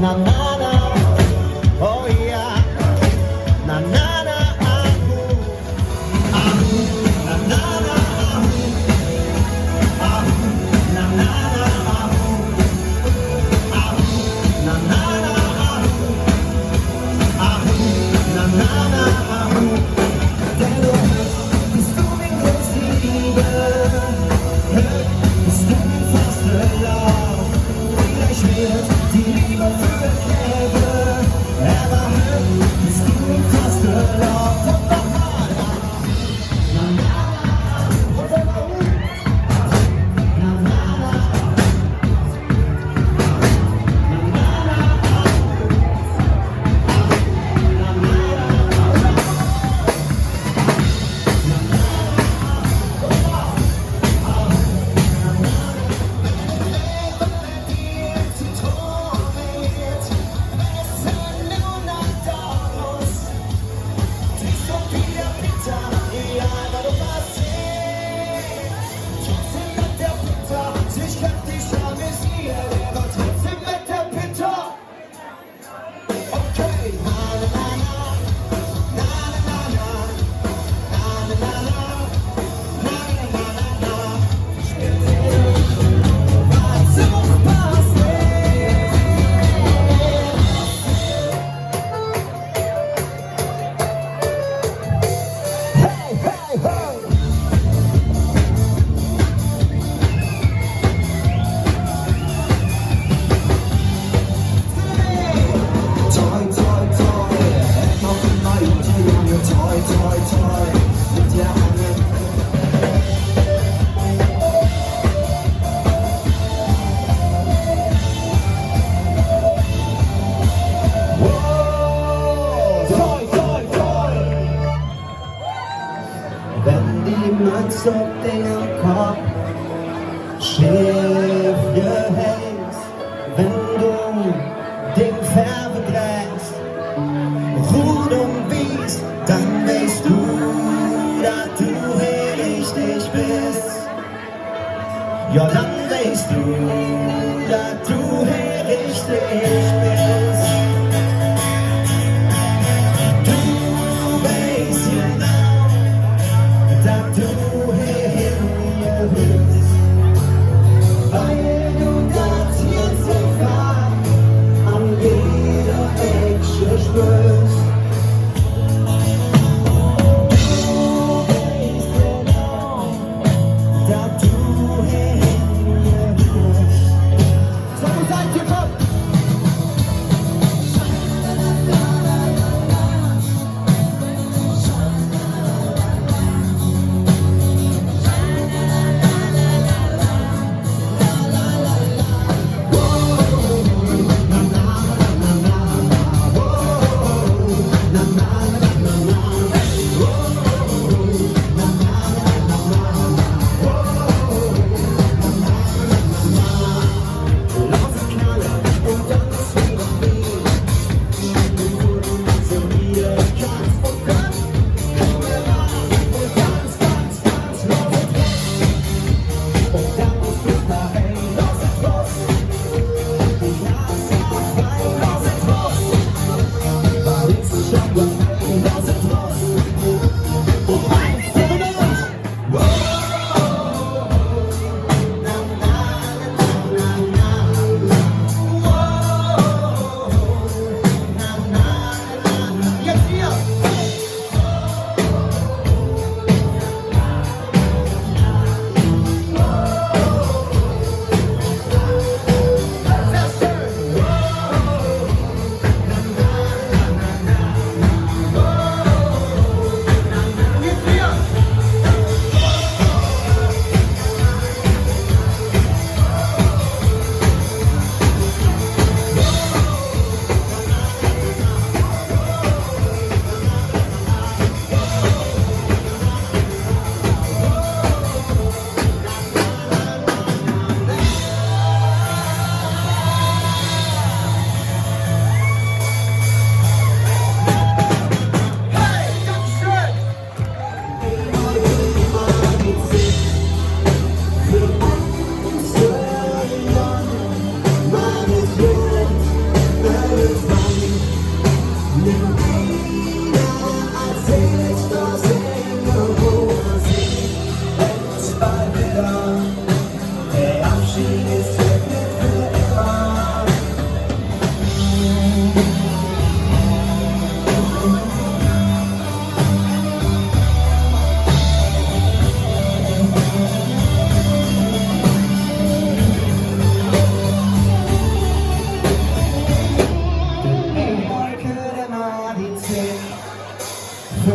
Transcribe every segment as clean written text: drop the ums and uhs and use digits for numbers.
na na na, oh yeah, na na na, ahu, ahu, na na na, ahu, ahu, na na na, ahu, ahu, na na na, ahu, ahu, na na na, ahu. Denn du bist du min größte Liebe, bist du min feste Lauf. Vielleicht wird die Liebe für Kälte, aber bist du min feste Lauf. Wenn die Mütze auf den Kopf schief gehältst, wenn du den Färbe gläst, Rudum biegst, dann weißt du, dass du hier richtig bist. Ja, dann weißt du, dass du hier richtig bist. Du weißt genau, dass du hierher bist, weil du das jetzt sofort an jeder Ecke spürst. Du weißt genau, dass du hierher bist. So, seid ihr kommt!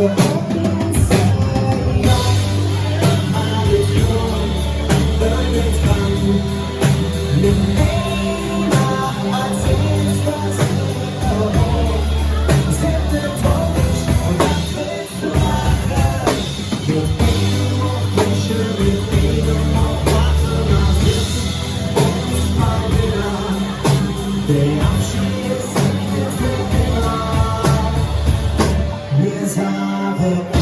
Alles jung, wird jetzt dran. Nimm den nach, als ist das es gibt den Tod und das willst du machen. Mit ihm noch Wünsche, mit ihm noch Waffen, das ist uns mal wieder. Der Abschied ist nicht für immer. Wir sagen